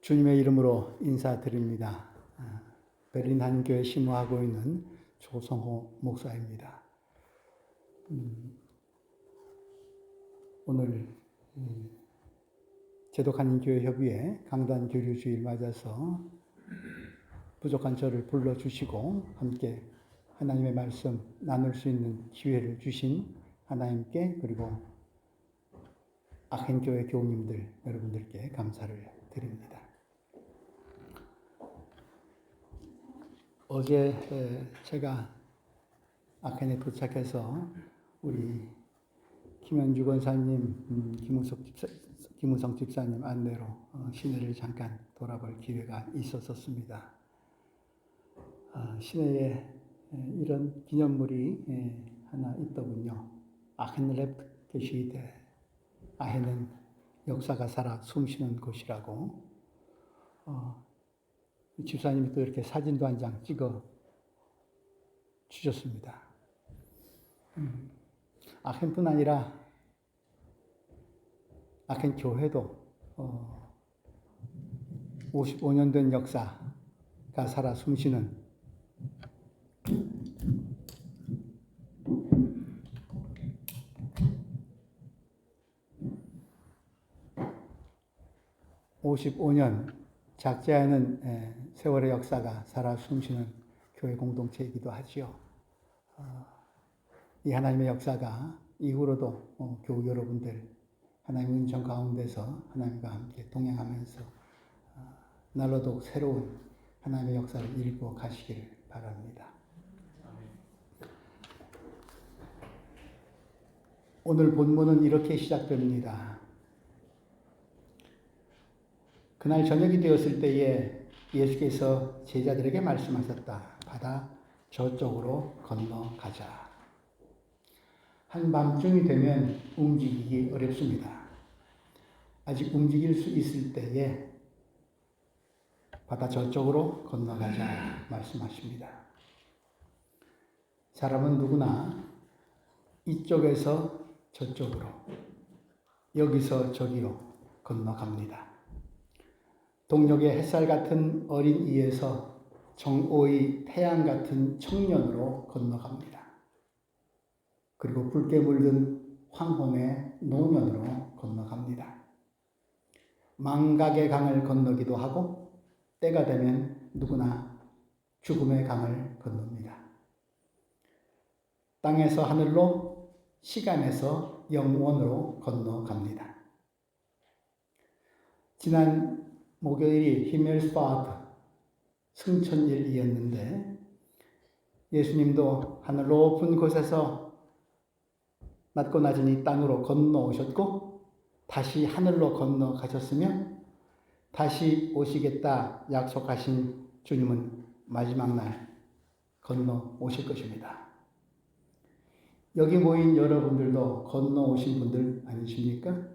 주님의 이름으로 인사드립니다. 베를린 한인교회 심호하고 있는 조성호 목사입니다. 오늘 제독 한인교회 협의회 강단 교류 주일 맞아서 부족한 저를 불러주시고 함께 하나님의 말씀 나눌 수 있는 기회를 주신 하나님께, 그리고 아켄교회 교우님들 여러분들께 감사를 드립니다. 어제 제가 아켄에 도착해서 우리 김현주 권사님, 김우성 집사님 안내로 시내를 잠깐 돌아볼 기회가 있었습니다. 시내에 이런 기념물이 하나 있더군요. 아헨랩 게시대, 아헨은 역사가 살아 숨쉬는 곳이라고. 집사님이 또 이렇게 사진도 한 장 찍어 주셨습니다. 아켄뿐 아니라 아켄 교회도 55년 된 역사가 살아 숨쉬는 (55년) 작지 않은 세월의 역사가 살아 숨쉬는 교회 공동체이기도 하지요. 이 하나님의 역사가 이후로도 교우 여러분들 하나님의 은총 가운데서 하나님과 함께 동행하면서 날로도 새로운 하나님의 역사를 이루어 가시기를 바랍니다. 오늘 본문은 이렇게 시작됩니다. 그날 저녁이 되었을 때에 예수께서 제자들에게 말씀하셨다. 바다 저쪽으로 건너가자. 한밤중이 되면 움직이기 어렵습니다. 아직 움직일 수 있을 때에 바다 저쪽으로 건너가자 말씀하십니다. 사람은 누구나 이쪽에서 저쪽으로, 여기서 저기로 건너갑니다. 동력의 햇살 같은 어린 이에서 정오의 태양 같은 청년으로 건너갑니다. 그리고 붉게 물든 황혼의 노년으로 건너갑니다. 망각의 강을 건너기도 하고 때가 되면 누구나 죽음의 강을 건넙니다. 땅에서 하늘로, 시간에서 영원으로 건너갑니다. 지난 목요일이 히멜스파트 승천일이었는데 예수님도 하늘 높은 곳에서 낮고 낮은 이 땅으로 건너오셨고 다시 하늘로 건너가셨으며 다시 오시겠다 약속하신 주님은 마지막 날 건너오실 것입니다. 여기 모인 여러분들도 건너오신 분들 아니십니까?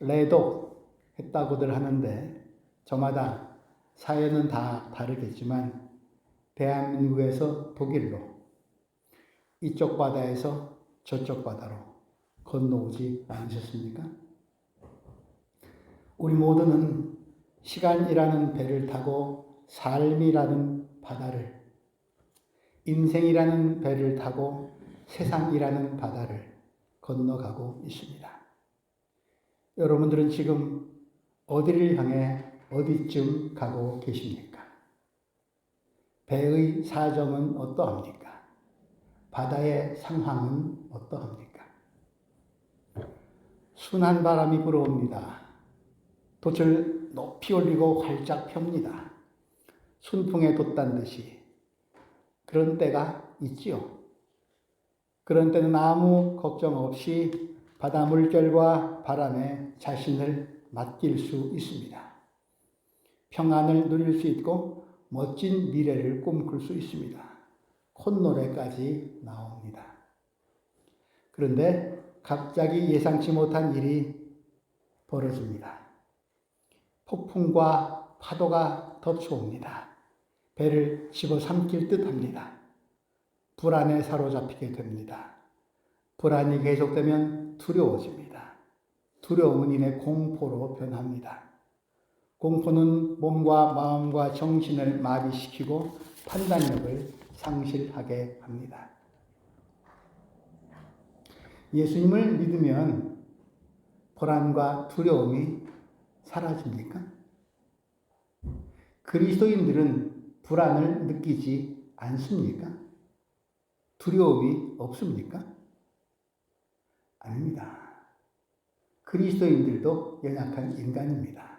레독 했다고들 하는데 저마다 사연은 다 다르겠지만 대한민국에서 독일로, 이쪽 바다에서 저쪽 바다로 건너오지 않으셨습니까? 우리 모두는 시간이라는 배를 타고 삶이라는 바다를, 인생이라는 배를 타고 세상이라는 바다를 건너가고 있습니다. 여러분들은 지금 어디를 향해 어디쯤 가고 계십니까? 배의 사정은 어떠합니까? 바다의 상황은 어떠합니까? 순한 바람이 불어옵니다. 돛을 높이 올리고 활짝 펴니다. 순풍에 돛단 듯이. 그런 때가 있지요. 그런 때는 아무 걱정 없이 바다 물결과 바람에 자신을 맡길 수 있습니다. 평안을 누릴 수 있고 멋진 미래를 꿈꿀 수 있습니다. 콧노래까지 나옵니다. 그런데 갑자기 예상치 못한 일이 벌어집니다. 폭풍과 파도가 덮쳐옵니다. 배를 집어삼킬 듯 합니다. 불안에 사로잡히게 됩니다. 불안이 계속되면 두려워집니다. 두려움은 이내 공포로 변합니다. 공포는 몸과 마음과 정신을 마비시키고 판단력을 상실하게 합니다. 예수님을 믿으면 불안과 두려움이 사라집니까? 그리스도인들은 불안을 느끼지 않습니까? 두려움이 없습니까? 아닙니다. 그리스도인들도 연약한 인간입니다.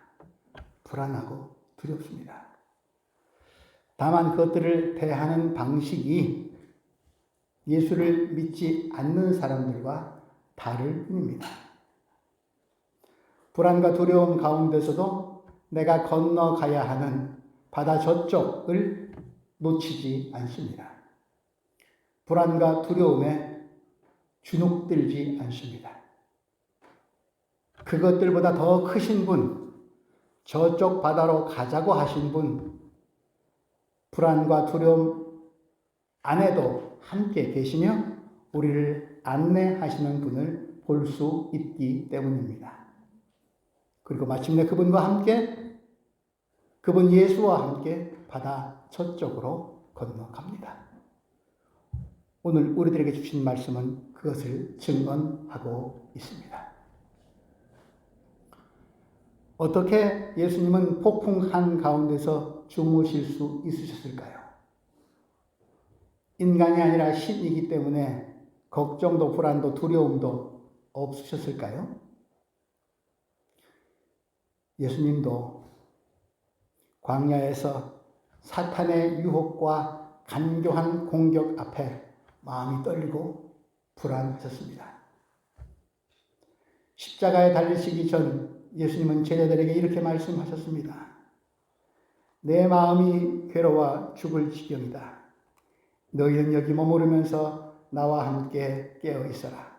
불안하고 두렵습니다. 다만 그것들을 대하는 방식이 예수를 믿지 않는 사람들과 다를 뿐입니다. 불안과 두려움 가운데서도 내가 건너가야 하는 바다 저쪽을 놓치지 않습니다. 불안과 두려움에 주눅들지 않습니다. 그것들보다 더 크신 분, 저쪽 바다로 가자고 하신 분, 불안과 두려움 안에도 함께 계시며 우리를 안내하시는 분을 볼 수 있기 때문입니다. 그리고 마침내 그분과 함께, 그분 예수와 함께 바다 저쪽으로 건너갑니다. 오늘 우리들에게 주신 말씀은 그것을 증언하고 있습니다. 어떻게 예수님은 폭풍 한가운데서 주무실 수 있으셨을까요? 인간이 아니라 신이기 때문에 걱정도 불안도 두려움도 없으셨을까요? 예수님도 광야에서 사탄의 유혹과 간교한 공격 앞에 마음이 떨리고 불안하셨습니다. 십자가에 달리시기 전 예수님은 제자들에게 이렇게 말씀하셨습니다. 내 마음이 괴로워 죽을 지경이다. 너희는 여기 머무르면서 나와 함께 깨어 있어라.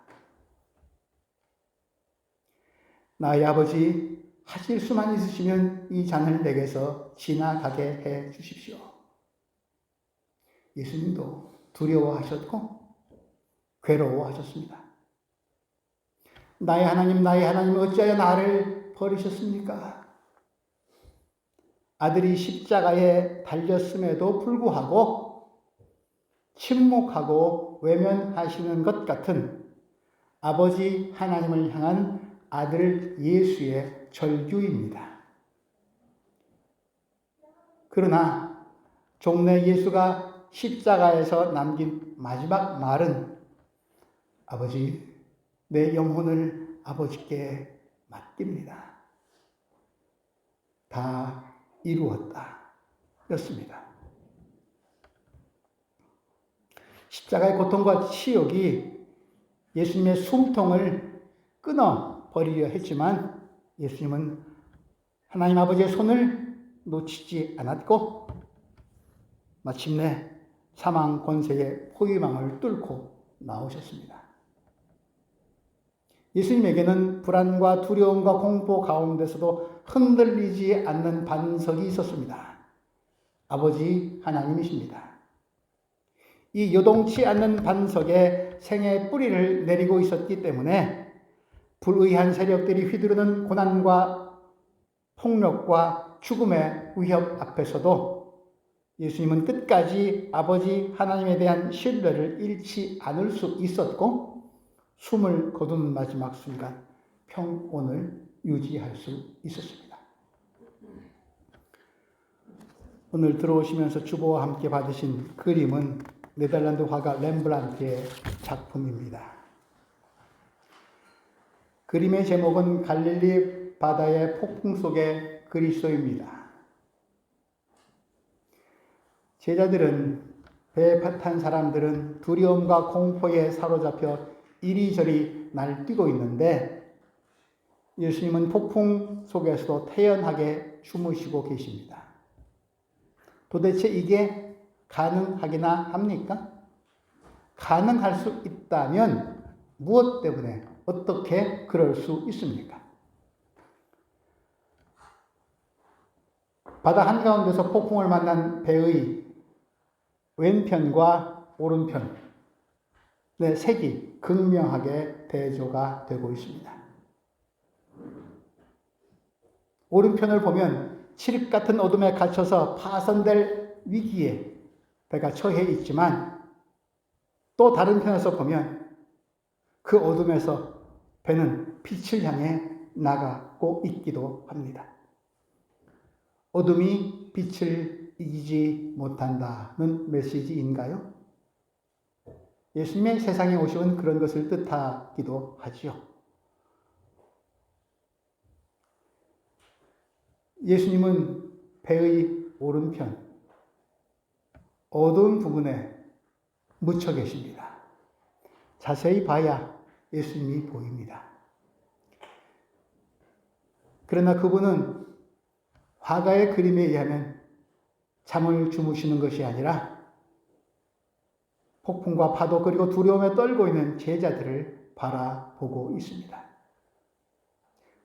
나의 아버지, 하실 수만 있으시면 이 잔을 내게서 지나가게 해 주십시오. 예수님도 두려워하셨고 괴로워하셨습니다. 나의 하나님, 나의 하나님, 어찌하여 나를 버리셨습니까? 아들이 십자가에 달렸음에도 불구하고 침묵하고 외면하시는 것 같은 아버지 하나님을 향한 아들 예수의 절규입니다. 그러나 종래 예수가 십자가에서 남긴 마지막 말은 아버지, 내 영혼을 아버지께 맡깁니다. 다 이루었다 였습니다. 십자가의 고통과 치욕이 예수님의 숨통을 끊어버리려 했지만 예수님은 하나님 아버지의 손을 놓치지 않았고 마침내 사망 권세의 포위망을 뚫고 나오셨습니다. 예수님에게는 불안과 두려움과 공포 가운데서도 흔들리지 않는 반석이 있었습니다. 아버지 하나님이십니다. 이 요동치 않는 반석에 생의 뿌리를 내리고 있었기 때문에 불의한 세력들이 휘두르는 고난과 폭력과 죽음의 위협 앞에서도 예수님은 끝까지 아버지 하나님에 대한 신뢰를 잃지 않을 수 있었고 숨을 거두는 마지막 순간 평온을 유지할 수 있었습니다. 오늘 들어오시면서 주보와 함께 받으신 그림은 네덜란드 화가 렘브란트의 작품입니다. 그림의 제목은 갈릴리 바다의 폭풍 속의 그리스도입니다. 제자들은, 배에 탄 사람들은 두려움과 공포에 사로잡혀 이리저리 날뛰고 있는데 예수님은 폭풍 속에서도 태연하게 주무시고 계십니다. 도대체 이게 가능하기나 합니까? 가능할 수 있다면 무엇 때문에 어떻게 그럴 수 있습니까? 바다 한가운데서 폭풍을 만난 배의 왼편과 오른편 네, 색이 극명하게 대조가 되고 있습니다. 오른편을 보면 칠흑 같은 어둠에 갇혀서 파손될 위기에 배가 처해 있지만 또 다른 편에서 보면 그 어둠에서 배는 빛을 향해 나가고 있기도 합니다. 어둠이 빛을 이기지 못한다는 메시지인가요? 예수님의 세상에 오심은 그런 것을 뜻하기도 하지요. 예수님은 배의 오른편, 어두운 부분에 묻혀 계십니다. 자세히 봐야 예수님이 보입니다. 그러나 그분은 화가의 그림에 의하면 잠을 주무시는 것이 아니라 폭풍과 파도 그리고 두려움에 떨고 있는 제자들을 바라보고 있습니다.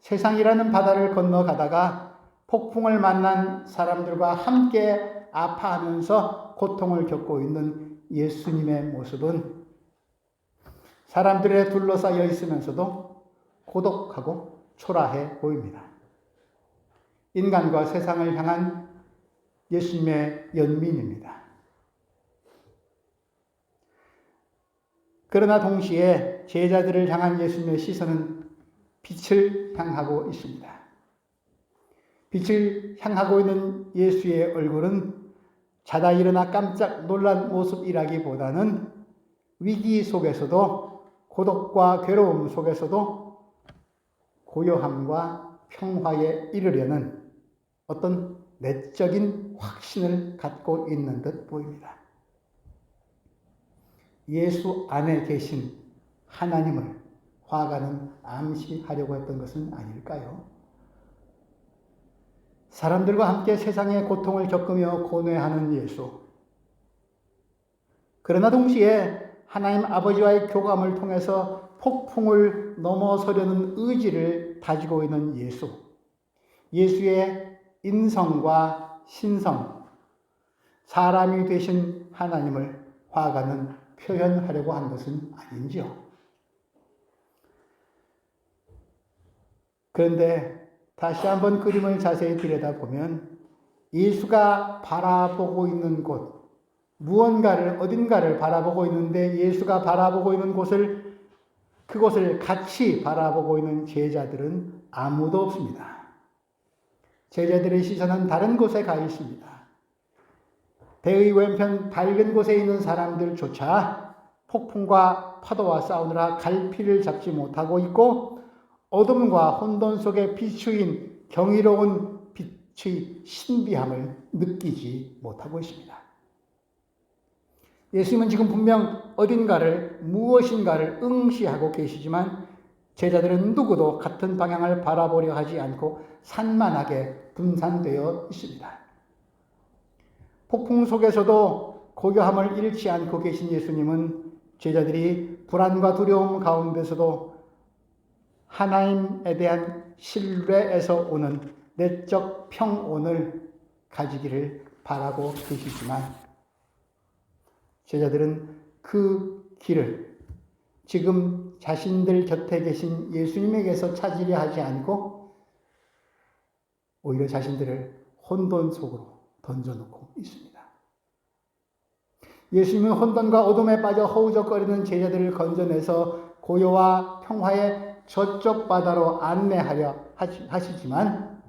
세상이라는 바다를 건너가다가 폭풍을 만난 사람들과 함께 아파하면서 고통을 겪고 있는 예수님의 모습은 사람들에 둘러싸여 있으면서도 고독하고 초라해 보입니다. 인간과 세상을 향한 예수님의 연민입니다. 그러나 동시에 제자들을 향한 예수님의 시선은 빛을 향하고 있습니다. 빛을 향하고 있는 예수의 얼굴은 자다 일어나 깜짝 놀란 모습이라기보다는 위기 속에서도 고독과 괴로움 속에서도 고요함과 평화에 이르려는 어떤 내적인 확신을 갖고 있는 듯 보입니다. 예수 안에 계신 하나님을 화가는 암시하려고 했던 것은 아닐까요? 사람들과 함께 세상의 고통을 겪으며 고뇌하는 예수. 그러나 동시에 하나님 아버지와의 교감을 통해서 폭풍을 넘어서려는 의지를 다지고 있는 예수. 예수의 인성과 신성, 사람이 되신 하나님을 화가는 표현하려고 한 것은 아닌지요. 그런데 다시 한번 그림을 자세히 들여다보면 예수가 바라보고 있는 곳, 무언가를, 어딘가를 바라보고 있는데 예수가 바라보고 있는 곳을, 그곳을 같이 바라보고 있는 제자들은 아무도 없습니다. 제자들의 시선은 다른 곳에 가 있습니다. 배의 왼편 밝은 곳에 있는 사람들조차 폭풍과 파도와 싸우느라 갈피를 잡지 못하고 있고 어둠과 혼돈 속에 비추인 경이로운 빛의 신비함을 느끼지 못하고 있습니다. 예수님은 지금 분명 어딘가를, 무엇인가를 응시하고 계시지만 제자들은 누구도 같은 방향을 바라보려 하지 않고 산만하게 분산되어 있습니다. 폭풍 속에서도 고요함을 잃지 않고 계신 예수님은 제자들이 불안과 두려움 가운데서도 하나님에 대한 신뢰에서 오는 내적 평온을 가지기를 바라고 계시지만 제자들은 그 길을 지금 자신들 곁에 계신 예수님에게서 찾으려 하지 않고 오히려 자신들을 혼돈 속으로 던져놓고 있습니다. 예수님은 혼돈과 어둠에 빠져 허우적거리는 제자들을 건져내서 고요와 평화의 저쪽 바다로 안내하려 하시지만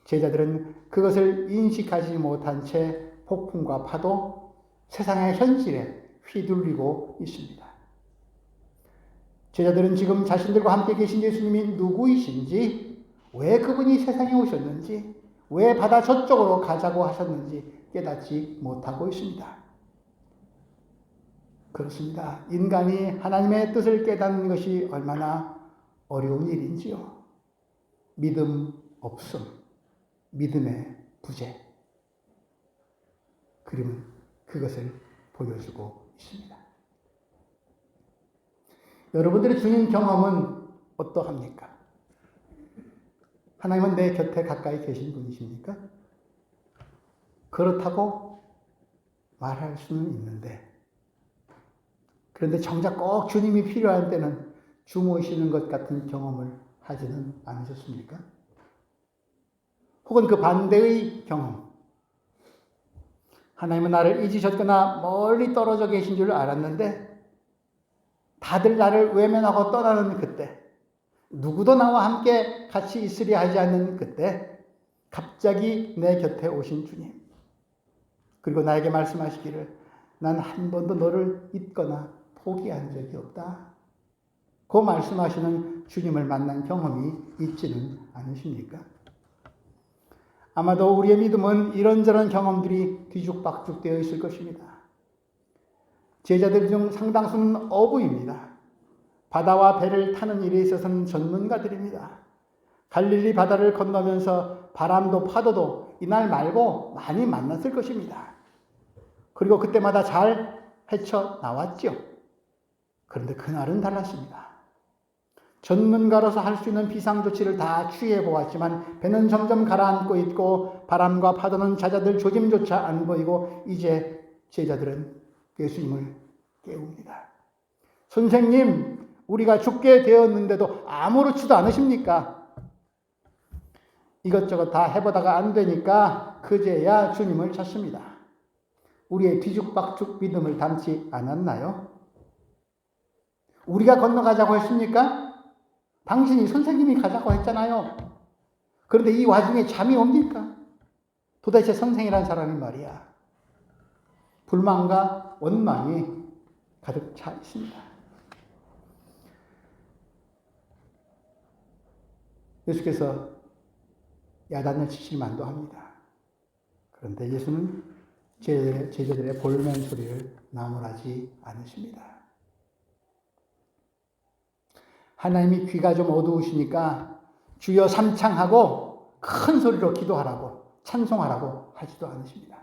제자들은 그것을 인식하지 못한 채 폭풍과 파도, 세상의 현실에 휘둘리고 있습니다. 제자들은 지금 자신들과 함께 계신 예수님이 누구이신지, 왜 그분이 세상에 오셨는지, 왜 바다 저쪽으로 가자고 하셨는지 깨닫지 못하고 있습니다. 그렇습니다. 인간이 하나님의 뜻을 깨닫는 것이 얼마나 어려운 일인지요. 믿음 없음, 믿음의 부재. 그림은 그것을 보여주고 있습니다. 여러분들의 주님 경험은 어떠합니까? 하나님은 내 곁에 가까이 계신 분이십니까? 그렇다고 말할 수는 있는데, 그런데 정작 꼭 주님이 필요한 때는 주무시는 것 같은 경험을 하지는 않으셨습니까? 혹은 그 반대의 경험. 하나님은 나를 잊으셨거나 멀리 떨어져 계신 줄 알았는데 다들 나를 외면하고 떠나는 그때, 누구도 나와 함께 같이 있으려 하지 않는 그때 갑자기 내 곁에 오신 주님. 그리고 나에게 말씀하시기를 난 한 번도 너를 잊거나 포기한 적이 없다. 그 말씀하시는 주님을 만난 경험이 있지는 않으십니까? 아마도 우리의 믿음은 이런저런 경험들이 뒤죽박죽 되어 있을 것입니다. 제자들 중 상당수는 어부입니다. 바다와 배를 타는 일에 있어서는 전문가들입니다. 갈릴리 바다를 건너면서 바람도 파도도 이날 말고 많이 만났을 것입니다. 그리고 그때마다 잘 헤쳐나왔죠. 그런데 그날은 달랐습니다. 전문가로서 할 수 있는 비상조치를 다 취해보았지만 배는 점점 가라앉고 있고 바람과 파도는 제자들 조짐조차 안 보이고 이제 제자들은 예수님을 깨웁니다. 선생님, 우리가 죽게 되었는데도 아무렇지도 않으십니까? 이것저것 다 해보다가 안 되니까 그제야 주님을 찾습니다. 우리의 뒤죽박죽 믿음을 담지 않았나요? 우리가 건너가자고 했습니까? 당신이 선생님이 가자고 했잖아요. 그런데 이 와중에 잠이 옵니까? 도대체 선생이란 사람이 말이야. 불만과 원망이 가득 차 있습니다. 예수께서 야단을 치실 만도 합니다. 그런데 예수는 제자들의 볼멘 소리를 나무라지 않으십니다. 하나님이 귀가 좀 어두우시니까 주여 삼창하고 큰 소리로 기도하라고 찬송하라고 하지도 않으십니다.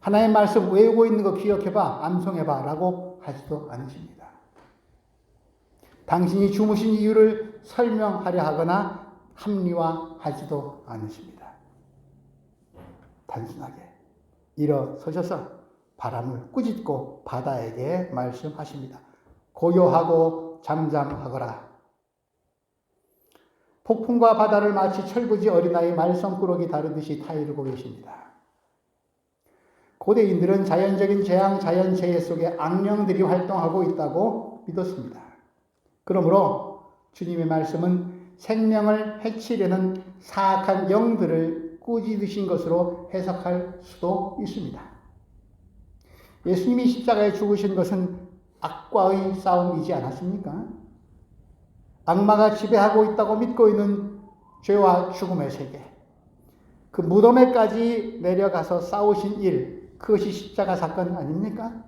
하나님 말씀 외우고 있는 거 기억해봐, 암송해봐 라고 하지도 않으십니다. 당신이 주무신 이유를 설명하려 하거나 합리화하지도 않으십니다. 단순하게 일어서셔서 바람을 꾸짖고 바다에게 말씀하십니다. 고요하고 잠잠하거라. 폭풍과 바다를 마치 철부지 어린아이 말썽꾸러기 다루듯이 타이르고 계십니다. 고대인들은 자연적인 재앙, 자연재해 속에 악령들이 활동하고 있다고 믿었습니다. 그러므로 주님의 말씀은 생명을 해치려는 사악한 영들을 꾸짖으신 것으로 해석할 수도 있습니다. 예수님이 십자가에 죽으신 것은 악과의 싸움이지 않았습니까? 악마가 지배하고 있다고 믿고 있는 죄와 죽음의 세계, 그 무덤에까지 내려가서 싸우신 일, 그것이 십자가 사건 아닙니까?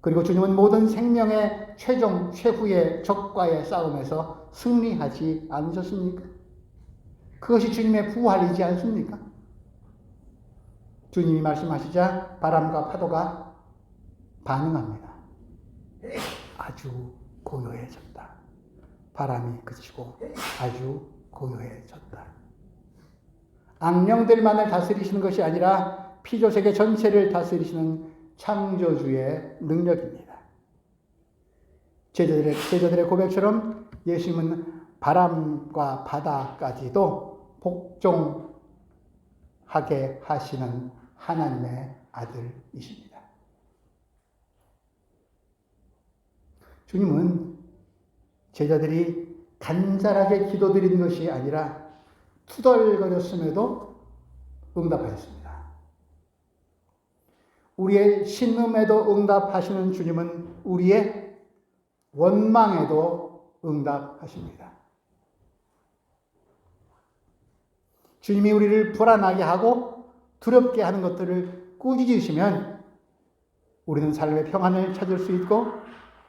그리고 주님은 모든 생명의 최후의 적과의 싸움에서 승리하지 않으셨습니까? 그것이 주님의 부활이지 않습니까? 주님이 말씀하시자 바람과 파도가 반응합니다. 아주 고요해졌다. 바람이 그치고 아주 고요해졌다. 악령들만을 다스리시는 것이 아니라 피조세계 전체를 다스리시는 창조주의 능력입니다. 제자들의 고백처럼 예수님은 바람과 바다까지도 복종하게 하시는 하나님의 아들이십니다. 주님은 제자들이 간절하게 기도드린 것이 아니라 투덜거렸음에도 응답하였습니다. 우리의 신음에도 응답하시는 주님은 우리의 원망에도 응답하십니다. 주님이 우리를 불안하게 하고 두렵게 하는 것들을 꾸짖으시면 우리는 삶의 평안을 찾을 수 있고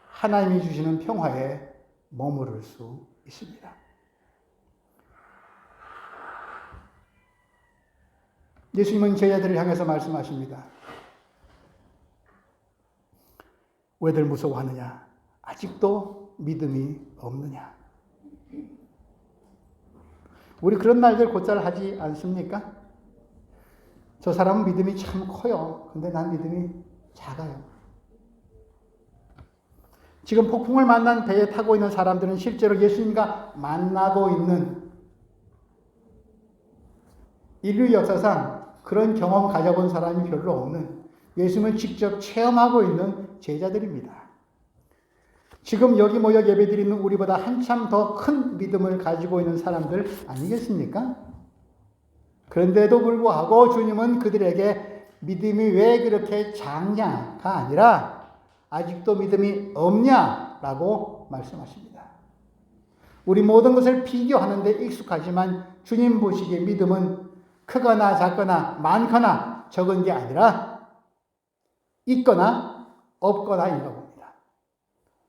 하나님이 주시는 평화에 머무를 수 있습니다. 예수님은 제자들을 향해서 말씀하십니다. 왜들 무서워하느냐? 아직도 믿음이 없느냐? 우리 그런 말들 곧잘 하지 않습니까? 저 사람은 믿음이 참 커요. 근데 난 믿음이 작아요. 지금 폭풍을 만난 배에 타고 있는 사람들은 실제로 예수님과 만나고 있는 인류 역사상 그런 경험 가져본 사람이 별로 없는 예수님을 직접 체험하고 있는 제자들입니다. 지금 여기 모여 예배드리는 우리보다 한참 더 큰 믿음을 가지고 있는 사람들 아니겠습니까? 그런데도 불구하고 주님은 그들에게 믿음이 왜 그렇게 작냐가 아니라 아직도 믿음이 없냐라고 말씀하십니다. 우리 모든 것을 비교하는 데 익숙하지만 주님 보시기에 믿음은 크거나 작거나 많거나 적은 게 아니라 있거나 없거나인가 봅니다.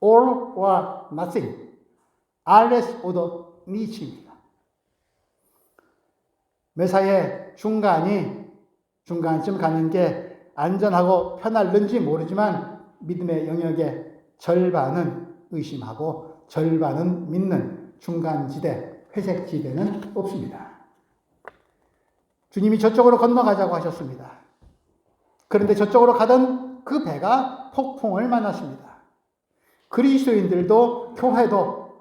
All or nothing, RS 오더 니치입니다. 매사에 중간쯤 가는 게 안전하고 편할는지 모르지만 믿음의 영역의 절반은 의심하고 절반은 믿는 중간지대, 회색지대는 없습니다. 주님이 저쪽으로 건너가자고 하셨습니다. 그런데 저쪽으로 가던 그 배가 폭풍을 만났습니다. 그리스도인들도 교회도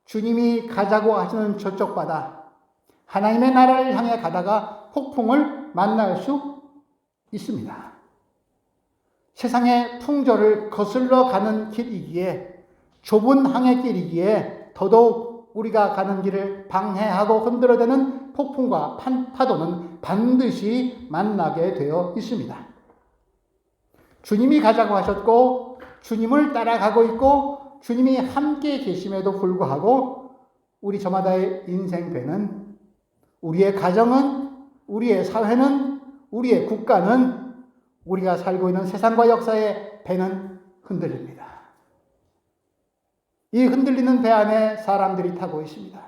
주님이 가자고 하시는 저쪽 바다, 하나님의 나라를 향해 가다가 폭풍을 만날 수 있습니다. 세상의 풍조를 거슬러 가는 길이기에, 좁은 항해길이기에 더더욱 우리가 가는 길을 방해하고 흔들어대는 폭풍과 파도는 반드시 만나게 되어 있습니다. 주님이 가자고 하셨고 주님을 따라가고 있고 주님이 함께 계심에도 불구하고 우리 저마다의 인생 배는, 우리의 가정은, 우리의 사회는, 우리의 국가는, 우리가 살고 있는 세상과 역사의 배는 흔들립니다. 이 흔들리는 배 안에 사람들이 타고 있습니다.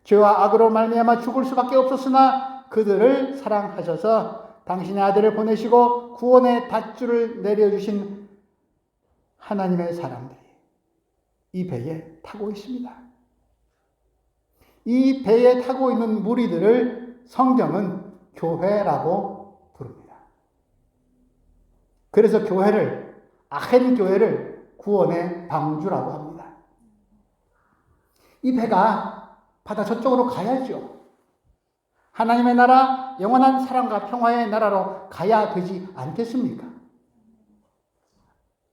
죄와 악으로 말미암아 죽을 수밖에 없었으나 그들을 사랑하셔서 당신의 아들을 보내시고 구원의 닷줄을 내려주신 하나님의 사람들이 이 배에 타고 있습니다. 이 배에 타고 있는 무리들을 성경은 교회라고 부릅니다. 그래서 교회를, 아헨 교회를 구원의 방주라고 합니다. 이 배가 바다 저쪽으로 가야죠. 하나님의 나라, 영원한 사랑과 평화의 나라로 가야 되지 않겠습니까?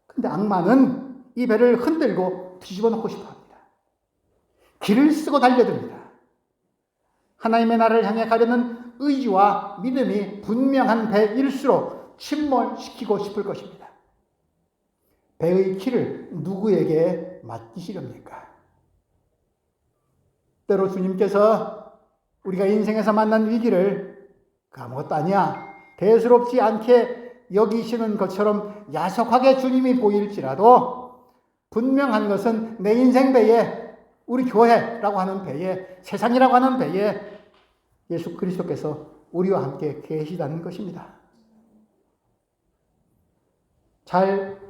근데 악마는 이 배를 흔들고 뒤집어 놓고 싶어 합니다. 길을 쓰고 달려듭니다. 하나님의 나라를 향해 가려는 의지와 믿음이 분명한 배일수록 침몰시키고 싶을 것입니다. 배의 키를 누구에게 맡기시렵니까? 때로 주님께서 우리가 인생에서 만난 위기를 아무것도 아니야, 대수롭지 않게 여기시는 것처럼 야속하게 주님이 보일지라도 분명한 것은 내 인생 배에, 우리 교회라고 하는 배에, 세상이라고 하는 배에 예수 그리스도께서 우리와 함께 계시다는 것입니다. 잘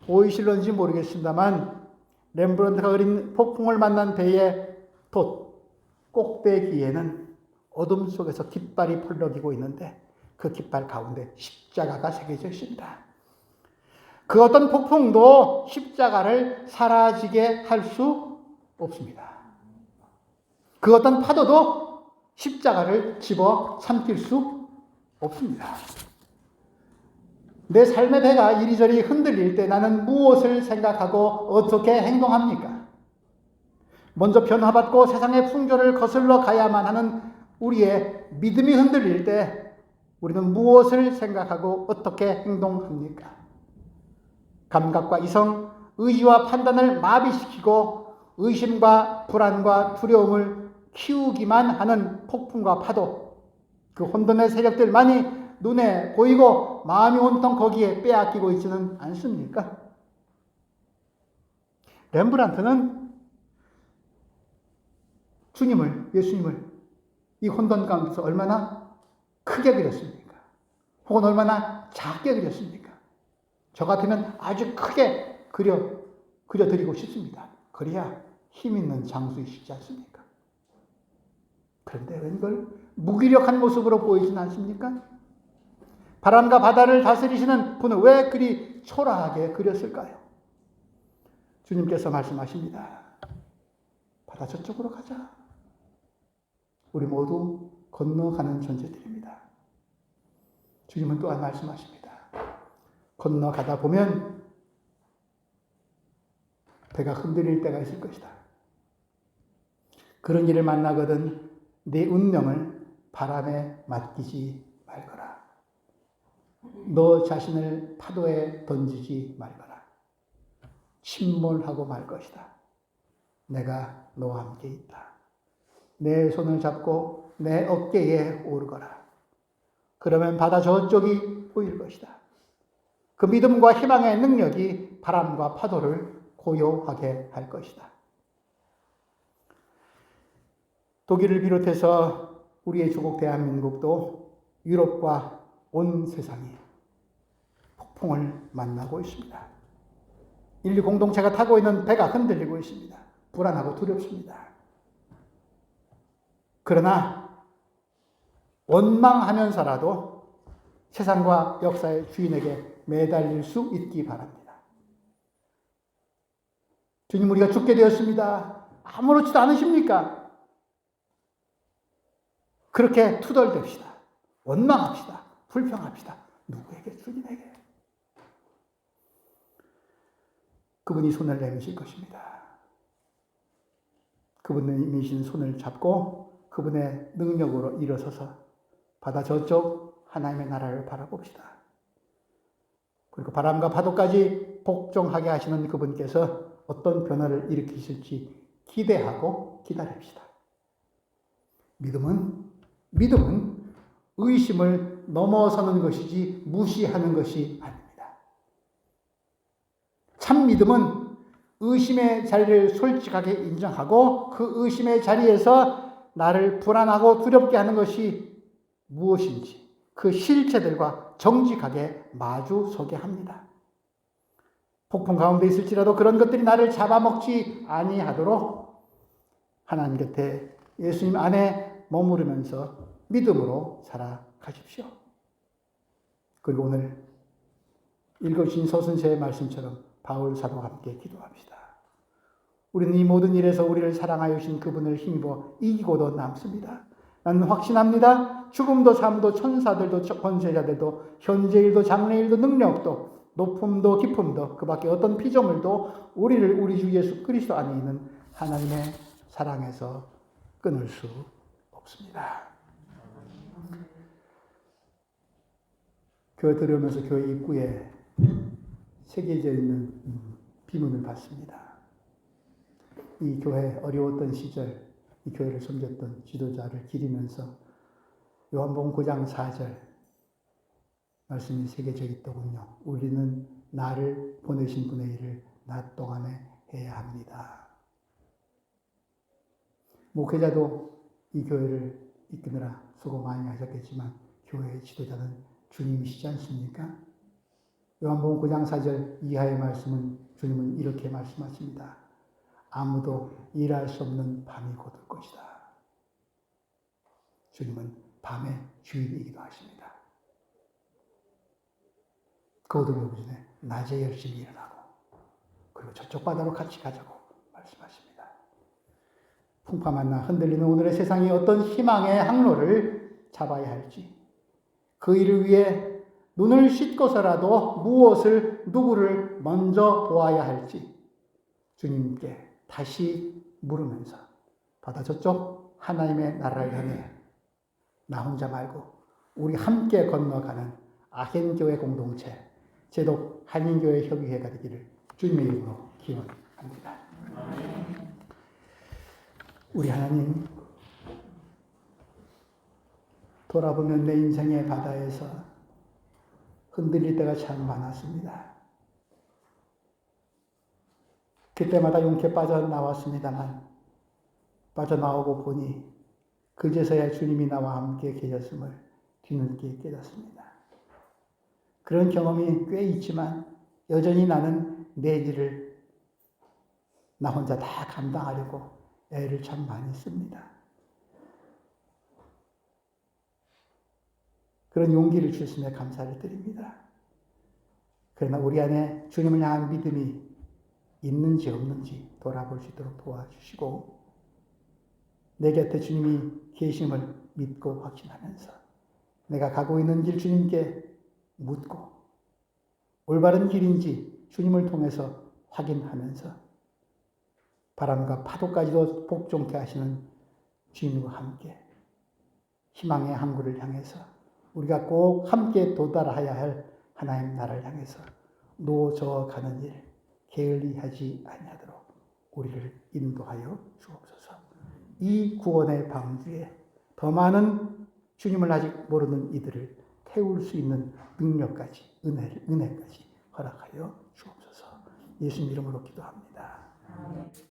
보이실런지 모르겠습니다만 렘브란트가 그린 폭풍을 만난 배의 꼭대기에는 어둠 속에서 깃발이 펄럭이고 있는데 그 깃발 가운데 십자가가 새겨져 있습니다. 그 어떤 폭풍도 십자가를 사라지게 할 수 없습니다. 그 어떤 파도도 십자가를 집어 삼킬 수 없습니다. 내 삶의 배가 이리저리 흔들릴 때 나는 무엇을 생각하고 어떻게 행동합니까? 먼저 변화받고 세상의 풍조를 거슬러 가야만 하는 우리의 믿음이 흔들릴 때 우리는 무엇을 생각하고 어떻게 행동합니까? 감각과 이성, 의지와 판단을 마비시키고 의심과 불안과 두려움을 키우기만 하는 폭풍과 파도, 그 혼돈의 세력들만이 눈에 보이고 마음이 온통 거기에 빼앗기고 있지는 않습니까? 렘브란트는 예수님을 이 혼돈 가운데서 얼마나 크게 그렸습니까? 혹은 얼마나 작게 그렸습니까? 저 같으면 아주 크게 그려드리고 싶습니다. 그래야 힘 있는 장수이시지 않습니까? 그런데 웬걸 무기력한 모습으로 보이진 않습니까? 바람과 바다를 다스리시는 분은 왜 그리 초라하게 그렸을까요? 주님께서 말씀하십니다. 바다 저쪽으로 가자. 우리 모두 건너가는 존재들입니다. 주님은 또한 말씀하십니다. 건너가다 보면 배가 흔들릴 때가 있을 것이다. 그런 일을 만나거든 내 운명을 바람에 맡기지 말거라. 너 자신을 파도에 던지지 말거라. 침몰하고 말 것이다. 내가 너와 함께 있다. 내 손을 잡고 내 어깨에 오르거라. 그러면 바다 저쪽이 보일 것이다. 그 믿음과 희망의 능력이 바람과 파도를 고요하게 할 것이다. 독일을 비롯해서 우리의 조국 대한민국도 유럽과 온 세상이 폭풍을 만나고 있습니다. 인류 공동체가 타고 있는 배가 흔들리고 있습니다. 불안하고 두렵습니다. 그러나 원망하면서라도 세상과 역사의 주인에게 매달릴 수 있기 바랍니다. 주님, 우리가 죽게 되었습니다. 아무렇지도 않으십니까? 그렇게 투덜댑시다. 원망합시다. 불평합시다. 누구에게? 주님에게. 그분이 손을 내미실 것입니다. 그분이신 손을 잡고 그분의 능력으로 일어서서 바다 저쪽 하나님의 나라를 바라봅시다. 그리고 바람과 파도까지 복종하게 하시는 그분께서 어떤 변화를 일으키실지 기대하고 기다립시다. 믿음은 의심을 넘어서는 것이지 무시하는 것이 아닙니다. 참 믿음은 의심의 자리를 솔직하게 인정하고 그 의심의 자리에서 나를 불안하고 두렵게 하는 것이 무엇인지 그 실체들과 정직하게 마주서게 합니다. 폭풍 가운데 있을지라도 그런 것들이 나를 잡아먹지 아니하도록 하나님 곁에 예수님 안에 머무르면서 믿음으로 살아가십시오. 그리고 오늘 읽어주신 서순서의 말씀처럼 바울 사도와 함께 기도합시다. 우리는 이 모든 일에서 우리를 사랑하여 주신 그분을 힘입어 이기고도 남습니다. 나는 확신합니다. 죽음도 삶도 천사들도 권세자들도 현재일도 장래일도 능력도 높음도 깊음도 그 밖에 어떤 피조물도 우리를 우리 주 예수 그리스도 안에 있는 하나님의 사랑에서 끊을 수 없습니다. 교회 들어오면서 교회 입구에 새겨져 있는 비문을 봤습니다. 이 교회 어려웠던 시절 이 교회를 섬겼던 지도자를 기리면서 요한복음 9장 4절 말씀이 새겨져 있더군요. 우리는 나를 보내신 분의 일을 낮 동안에 해야 합니다. 목회자도 이 교회를 이끄느라 수고 많이 하셨겠지만 교회의 지도자는 주님이시지 않습니까? 요한복음 9장 4절 이하의 말씀은 주님은 이렇게 말씀하십니다. 아무도 일할 수 없는 밤이 곧 올 것이다. 주님은 밤의 주인이기도 하십니다. 그 어둠이 오기 전에 낮에 열심히 일어나고 그리고 저쪽 바다로 같이 가자고 말씀하십니다. 풍파 만나 흔들리는 오늘의 세상이 어떤 희망의 항로를 잡아야 할지 그 일을 위해 눈을 씻고서라도 무엇을 누구를 먼저 보아야 할지 주님께 다시 물으면서 바다 저쪽 하나님의 나라를 향해 나 혼자 말고 우리 함께 건너가는 아헨교회 공동체 제독 한인교회 협의회가 되기를 주님의 이름으로 기원합니다. 우리 하나님, 돌아보면 내 인생의 바다에서 흔들릴 때가 참 많았습니다. 그때마다 용케 빠져나왔습니다만 빠져나오고 보니 그제서야 주님이 나와 함께 계셨음을 뒤늦게 깨닫습니다. 그런 경험이 꽤 있지만 여전히 나는 내 일을 나 혼자 다 감당하려고 애를 참 많이 씁니다. 그런 용기를 주심에 감사를 드립니다. 그러나 우리 안에 주님을 향한 믿음이 있는지 없는지 돌아볼 수 있도록 도와주시고 내 곁에 주님이 계심을 믿고 확신하면서 내가 가고 있는 길 주님께 묻고 올바른 길인지 주님을 통해서 확인하면서 바람과 파도까지도 복종케 하시는 주님과 함께 희망의 항구를 향해서 우리가 꼭 함께 도달해야 할 하나님 나라를 향해서 노저 가는 일 게을리하지 아니하도록 우리를 인도하여 주옵소서. 이 구원의 방주에 더 많은 주님을 아직 모르는 이들을 태울 수 있는 능력까지 은혜까지 허락하여 주옵소서. 예수님 이름으로 기도합니다.